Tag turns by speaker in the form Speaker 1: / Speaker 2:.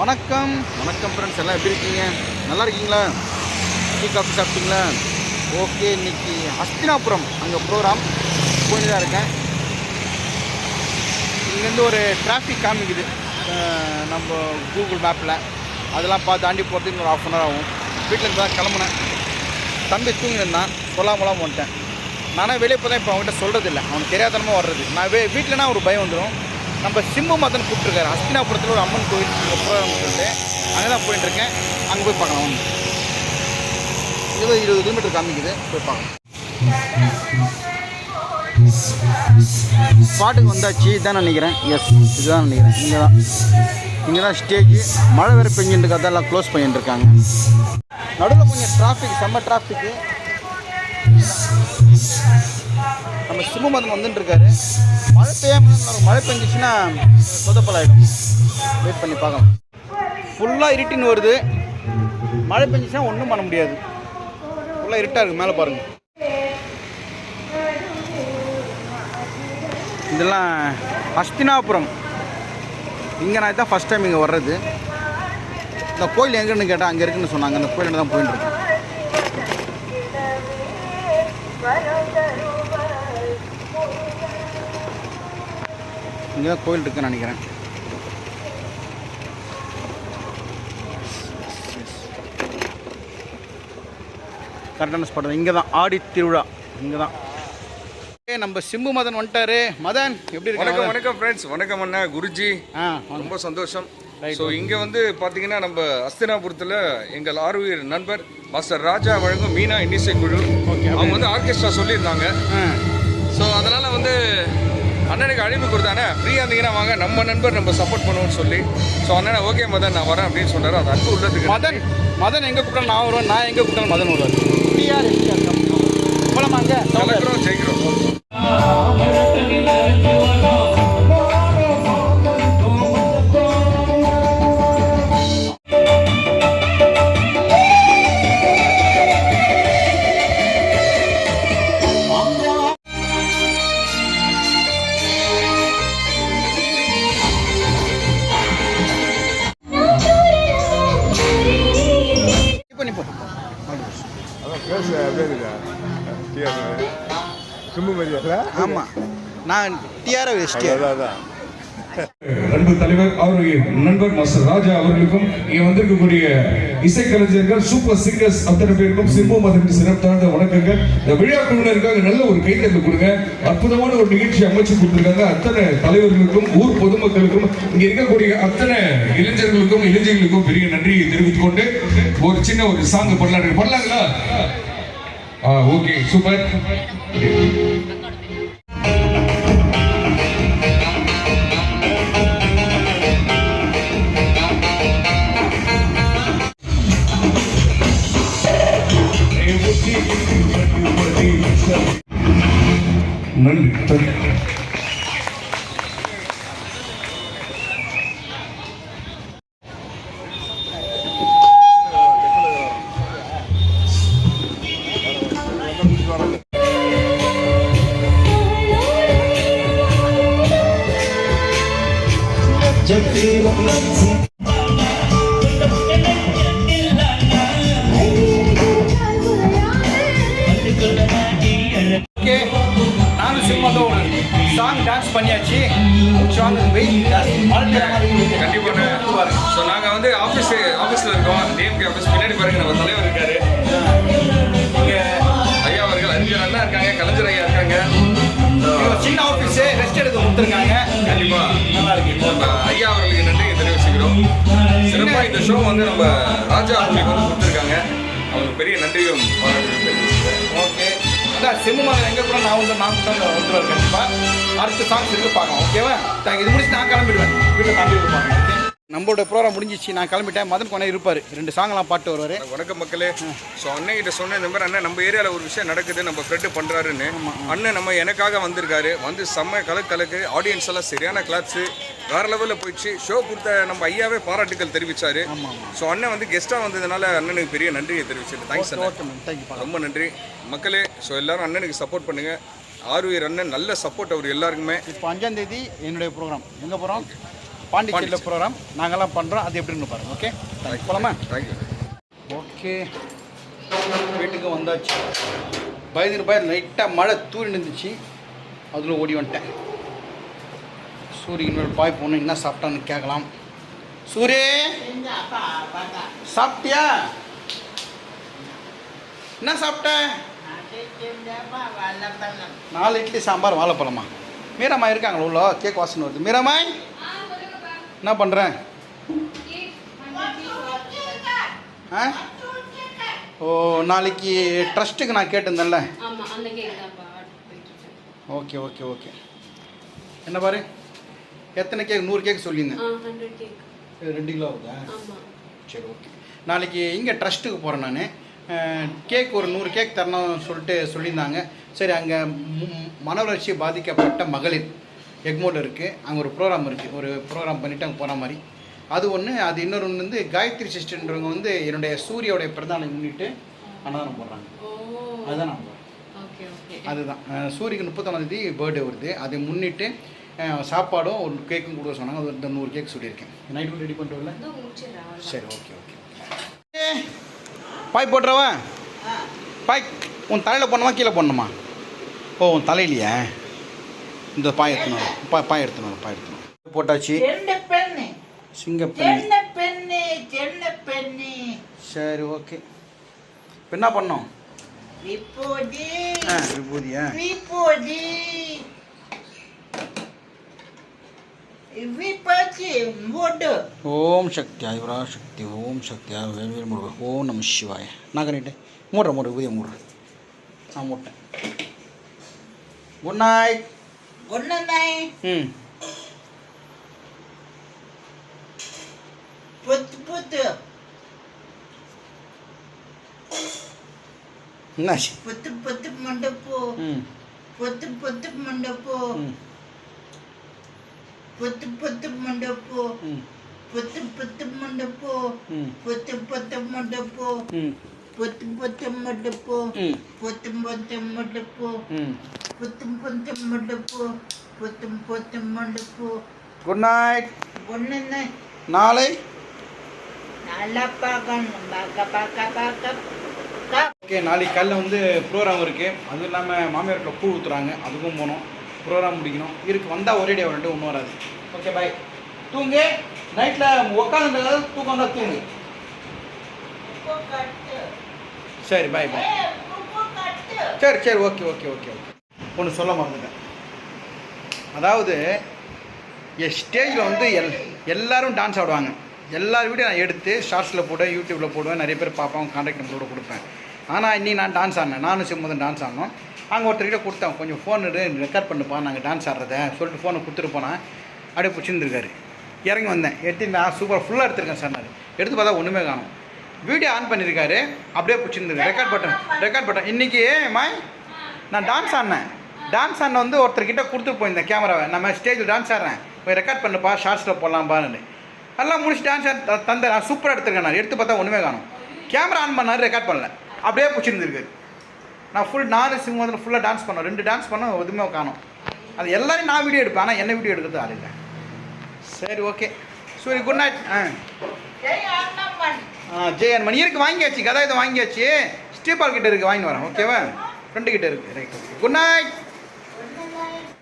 Speaker 1: வணக்கம் வணக்கம் ஃப்ரெண்ட்ஸ், எல்லாம் எப்படி இருக்கீங்க? நல்லா இருக்கீங்களா? டீ காஃபி சாப்பிட்டீங்களா? ஓகே, இன்றைக்கி ஹஸ்தினாபுரம் அங்கே ப்ரோக்ராம் போயிட்டு தான் இருக்கேன். இங்கேருந்து ஒரு டிராஃபிக் காமிக்குது நம்ம கூகுள் மேப்பில். அதெல்லாம் பார்த்து தாண்டி போகிறதுக்கு ஒரு 1/2 ஆகும். வீட்டில் இருந்து தான் கிளம்புனேன். தம்பி தூங்கியிருந்தான், சொல்லாமலாம் வந்துட்டேன். நானும் வெளியே போதான் இப்போ அவங்ககிட்ட சொல்கிறதில்ல, அவனுக்கு தெரியாதனமாக வர்றது. நான் வீட்டிலனா ஒரு பயம் வந்துடும். நம்ம சிம்ம மாதன் கூப்பிட்டுருக்காரு. ஹஸ்தினாபுரத்தில் ஒரு அம்மன் கோயில் ப்ரோக்ராம் சொல்லிட்டு அங்கே தான் போயிட்டுருக்கேன். அங்கே போய் பார்க்கலாம். ஒன்று 20 கிலோமீட்டர் காமிக்குது, போய் பார்க்கலாம். பாட்டுக்கு வந்தாச்சு, இதுதான் நினைக்கிறேன். எஸ், இதுதான் நினைக்கிறேன். இங்கே தான் ஸ்டேஜ். மழை வேறு பெஞ்சுட்டு அதெல்லாம் க்ளோஸ் பண்ணிட்டு இருக்காங்க. நடுவில் கொஞ்சம் டிராஃபிக், செம்ம டிராஃபிக்கு. நம்ம சிம்மமதன் வந்துட்டுருக்காரு. மழை பெய்யாமல் மழை பெஞ்சிச்சுன்னா சொதப்பலாயிடும். வெயிட் பண்ணி பார்க்கலாம். ஃபுல்லாக இருட்டின்னு வருது. மழை பெஞ்சிச்சுன்னா ஒன்றும் பண்ண முடியாது. ஃபுல்லாக இருட்டாக இருக்குது. மேலே பாருங்கள். இதெல்லாம் ஹஸ்தினாபுரம். இங்கே நான் தான் ஃபஸ்ட் டைம் இங்கே வர்றது. இந்த கோயில் எங்கன்னு கேட்டால் அங்கே இருக்குன்னு சொன்னாங்க. அந்த கோயில் தான் போயிட்டு இருக்கேன். இங்கே தான் கோயில் இருக்குன்னு நினைக்கிறேன். கரெக்டான ஸ்பாட். இங்கே தான் ஆடி திருவிழா. இங்கே தான் நம்ம சிம்பு மதன் வந்துட்டாரு. மதன் எப்படி இருக்கு?
Speaker 2: வணக்கம் வணக்கம் ஃப்ரெண்ட்ஸ். வணக்கம் அண்ணா, குருஜி. ரொம்ப சந்தோஷம். ஸோ இங்கே வந்து பார்த்தீங்கன்னா நம்ம ஹஸ்தினாபுரத்தில் எங்கள் ஆர்வீர் நண்பர் மாஸ்டர் ராஜா வழங்கும் மீனா இன்னிசை குழு, அவங்க வந்து ஆர்கெஸ்ட்ரா சொல்லியிருந்தாங்க. ஸோ அதனால் வந்து அண்ணனுக்கு அழைப்பு கொடுத்தானே, ஃப்ரீயாக இருந்தீங்கன்னா வாங்க, நம்ம நண்பர் நம்ம சப்போர்ட் பண்ணுவோம்னு சொல்லி. ஸோ அண்ணனை ஓகே மதன் நான் வரேன் அப்படின்னு சொன்னார். அது அன்பு உள்ளதுக்கு.
Speaker 1: மதன் எங்கே கூப்பிட்டாலும் நான் வருவேன், நான் எங்கே கூப்பிட்டாலும் மதன் வருவார். டிஆர் போலாமாங்க?
Speaker 2: கலக்கிறோம், ஜெயிக்கிறோம்.
Speaker 1: ஆமாம், நான் டிஆர்
Speaker 3: அன்பு தலைவர் அவருடைய நண்பர் மாஸ்டர் ராஜா அவர்களுக்கும் இங்கே வந்திருக்கக்கூடிய இசைக்கலைஞர்கள் சூப்பர் சிங்கர்ஸ் அத்தனை பேருக்கும் சிம்பு மதன் சிறப்பு தாழ்ந்த வணக்கங்கள். இந்த விழா குழுவினருக்காக நல்ல ஒரு கைத்தட்டல் கொடுங்க. அற்புதமான ஒரு நிகழ்ச்சி அமைச்சு கொடுத்திருக்காங்க. அத்தனை தலைவர்களுக்கும் ஊர் பொதுமக்களுக்கும் இங்க இருக்கக்கூடிய அத்தனை இளைஞர்களுக்கும் இளைஞர்களுக்கும் பெரிய நன்றியை தெரிவித்துக் கொண்டு ஒரு சின்ன ஒரு சாங் பண்ணலாங்களா? Okay, super. நன்றி.
Speaker 1: நானும் சிம்மதோட சாங் டான்ஸ் பண்ணியாச்சு.
Speaker 2: கண்டிப்பாக. ஸோ நாங்கள் வந்து ஆஃபீஸில் இருக்கோம். டிஎம்கே ஆஃபீஸ் பின்னாடி பாருங்க, நம்ம தலைவர் இருக்காரு. இங்கே ஐயா அவர்கள், அறிஞர் அண்ணா இருக்காங்க, கலைஞர் ஐயா இருக்காங்க.
Speaker 1: சின்ன ஆஃபீஸு ரெஸ்ட் எடுக்க கொடுத்துருக்காங்க.
Speaker 2: கண்டிப்பாக
Speaker 1: நல்லா இருக்கு.
Speaker 2: நம்ம ஐயா அவர்களுக்கு நன்றியை தெரிவிச்சுக்கிறோம். சிறப்பாக இந்த ஷோ வந்து நம்ம ராஜா அவர்களுக்கு வந்து கொடுத்துருக்காங்க. அவங்களுக்கு பெரிய நன்றியும் தெரிவிச்சுக்கிறேன்.
Speaker 1: ஓகே, அதான் சிம்மமதன் எங்கே கூட நான் வந்துடுவார் கண்டிப்பாக. அடுத்த சாங்ஸ் இருக்கு பார்க்கலாம். ஓகேவா? இது முடிச்சு நான் கிளம்பிடுவேன். வீட்டில் தாண்டி இருப்பாங்க. நம்மளோட ப்ரோக்ராம் முடிஞ்சிச்சு, நான் கிளம்பிட்டேன். மதன் கொண்டே இருப்பார். 2 சாங்கெல்லாம் பாட்டு வருவார்.
Speaker 2: வணக்கம் மக்களே. ஸோ அண்ணன்கிட்ட சொன்ன இந்த மாதிரி அண்ணன் நம்ம ஏரியாவில் ஒரு விஷயம் நடக்குது, நம்ம ஃப்ரெண்டு பண்ணுறாருன்னு. அண்ணன் நம்ம எனக்காக வந்திருக்காரு. வந்து செம்ம கலக்கு ஆடியன்ஸ் எல்லாம் சரியான கிளாப்ஸு, வேறு லெவலில் போயிடுச்சு. ஷோ கொடுத்த நம்ம ஐயாவே பாராட்டுகள் தெரிவித்தார். ஸோ அண்ணன் வந்து கெஸ்ட்டாக வந்ததுனால அண்ணனுக்கு பெரிய நன்றியை தெரிவிச்சது. தேங்க்ஸ் அண்ணன், ரொம்ப நன்றி மக்களே. ஸோ எல்லோரும் அண்ணனுக்கு சப்போர்ட் பண்ணுங்கள். ஆர்வீர் அண்ணன் நல்ல சப்போர்ட் அவர் எல்லாருக்குமே.
Speaker 1: இப்போ 5ஆம் தேதி என்னுடைய ப்ரோக்ராம். எங்கே போகிறோம்? பாண்டிச்சேரியில் ப்ரோக்ராம் நாங்கள்லாம் பண்ணுறோம். அது எப்படின்னு பாருங்கள். ஓகே, போகலாமா?
Speaker 2: தேங்க்யூ.
Speaker 1: ஓகே, வீட்டுக்கு வந்தாச்சு. பயந்து லைட்டாக மழை தூரி நின்றுச்சு, அதில் ஓடி வந்துட்டேன். சூரியன் மேல் பாய் போகணும். என்ன சாப்பிட்டான்னு கேட்கலாம். சூரிய சாப்பிட்டியா? என்ன சாப்பிட்ட? 4 இட்லி சாம்பார் வாழைப்பழமா? மீராமா இருக்காங்களா உள்ள? கேக் வாசனை வருது. மீராமாய் என்ன பண்ணுறேன்? ஆ, ஓ, நாளைக்கு ட்ரஸ்ட்டுக்கு நான் கேட்டிருந்தேன்ல. Okay okay okay. என்ன பாரு, எத்தனை கேக்? 100 கேக் சொல்லியிருந்தேன். 2 கிலோ ஆகுதா? சரி, ஓகே. நாளைக்கு இங்கே ட்ரஸ்ட்டுக்கு போகிறேன் நான். கேக் ஒரு 100 கேக் தரணும் சொல்லியிருந்தாங்க. சரி, அங்கே மனவளர்ச்சி பாதிக்கப்பட்ட மகளிர் எக்மோட் இருக்குது. அங்கே ஒரு ப்ரோக்ராம் இருக்குது. ஒரு ப்ரோக்ராம் பண்ணிவிட்டு அங்கே போகிற மாதிரி அது ஒன்று. அது இன்னொரு ஒன்று வந்து காயத்ரி சிஸ்டர்ன்றவங்க வந்து என்னுடைய சூரியோடைய பிறந்தநாளை முன்னிட்டு அன்னதானம் போடுறாங்க. அதுதான் நான் அதுதான் சூரியக்கு 31ஆம் தேதி பர்த்டே வருது. அதை முன்னிட்டு சாப்பாடும் ஒரு கேக்கும் கொடுக்க சொன்னாங்க. அது 100 கேக் சொல்லியிருக்கேன். நைட்டு ரெடி பண்ணிட்டு வரல? சரி, ஓகே ஓகே. பாய் போட்டுறவா? பாய் உன் தலையில் போடணுமா கீழே போடணுமா? ஓ, உன் தலையிலையா? இந்த பாய் எடுத்துணும். பாய் எடுத்துணும் போட்டாச்சு. சிங்கப்பெண்ணு. சரி, ஓகே. இப்போ என்ன பண்ணோம்? விபூதியா? ஓம் சக்தியா யுவரா சக்தி. ஓம் சக்தியா வேல்வேல் முருகன். ஓம் நம சிவாய. நான் கண்ணிட்டேன். மூடுறேன் விபூதியை மூடுறேன். நான் மூட்டேன். Good night. ம், என்னாச்சு?
Speaker 4: மண்டப்போ
Speaker 1: ம்,
Speaker 4: மண்டப்போ
Speaker 1: ம்,
Speaker 4: மண்டப்போ
Speaker 1: ம்,
Speaker 4: மண்டப்போ
Speaker 1: ம்,
Speaker 4: மண்டப்போ
Speaker 1: ம்,
Speaker 4: மண்டப்போ
Speaker 1: ம்,
Speaker 4: மண்டப்போ
Speaker 1: ம்.
Speaker 4: மண்டப்போ.
Speaker 1: Good night.
Speaker 4: ஒன்னு
Speaker 1: நாளை
Speaker 4: நல்லா பார்க்க.
Speaker 1: ஓகே, நாளைக்கு காலையில் வந்து ப்ரோக்ராம் இருக்குது. அதுவும் இல்லாமல் மாமியார்கிட்ட பூ ஊற்றுறாங்க. அதுக்கும் போகணும். ப்ரோக்ராம் முடிக்கணும். இருக்கு வந்தால் ஒரே டே வரட்டு, ஒன்றும் வராது. ஓகே, பாய். தூங்கு. நைட்டில் உட்காந்து தூக்கம் வந்தால் தூங்கு. சரி, பாய் பாய். சரி, ஓகே ஓகே ஓகே ஓகே. ஒன்று சொல்ல மறந்துட்டேன். அதாவது என் ஸ்டேஜில் வந்து எல்லோரும் டான்ஸ் ஆடுவாங்க. எல்லார் வீடியோ நான் எடுத்து ஷார்ட்ஸில் போடுவேன், யூடியூப்பில் போடுவேன். நிறைய பேர் பார்ப்பாங்க. கான்டாக்ட் நம்பரோட கொடுப்பேன். ஆனால் இன்னைக்கு நான் டான்ஸ் ஆடினேன். நானும் சிம்மதும் டான்ஸ் ஆடினோம். அங்கே ஒருத்தர்கிட்ட கொடுத்தேன். கொஞ்சம் ஃபோன் ரெக்கார்ட் பண்ணுப்பா, நாங்கள் டான்ஸ் ஆடுறத சொல்லிட்டு ஃபோனை கொடுத்துட்டு போனேன். அப்படியே பிடிச்சிருந்துருக்காரு. இறங்கி வந்தேன். நான் சூப்பர் ஃபுல்லாக எடுத்திருக்கேன் சார். நான் எடுத்து பார்த்தா ஒன்றுமே காணும். வீடியோ ஆன் பண்ணியிருக்காரு. அப்படியே பிடிச்சிருந்துருக்கு. ரெக்கார்ட் பட்டன் இன்றைக்கி மாய் நான் டான்ஸ் ஆடினேன் வந்து ஒருத்தர்கிட்ட கொடுத்துட்டு போயிருந்தேன் கேமராவை. நம்ம ஸ்டேஜில் டான்ஸ் ஆடுறேன், போய் ரெக்கார்ட் பண்ணுப்பா, ஷார்ட்ஸில் போடலாம்பான்னு. எல்லாம் முடிச்சு டான்ஸ் தந்தேன். நான் சூப்பராக எடுத்துருக்கேன். நான் எடுத்து பார்த்தா ஒன்றுமே காணும். கேமரா ஆன் பண்ணாரு, ரெக்கார்ட் பண்ணல. அப்படியே பிடிச்சிருந்துருக்கு. நான் நானும் சிம்மதில் ஃபுல்லாக டான்ஸ் பண்ணோம். 2 டான்ஸ் பண்ணோம், எதுவுமே காணும். அது எல்லாரையும் நான் வீடியோ எடுப்பேன். ஆனால் என்ன வீடியோ எடுக்கிறது ஆள் இல்லை. சரி, ஓகே. சரி, குட் நைட். ஜெயன் மணி இருக்குது, வாங்கியாச்சு. கதா இதை வாங்கியாச்சு. ஸ்டீபால் கிட்ட இருக்குது, வாங்கி வரேன். ஓகேவா? ஃப்ரெண்டு கிட்ட இருக்குது. Right, okay. Good night.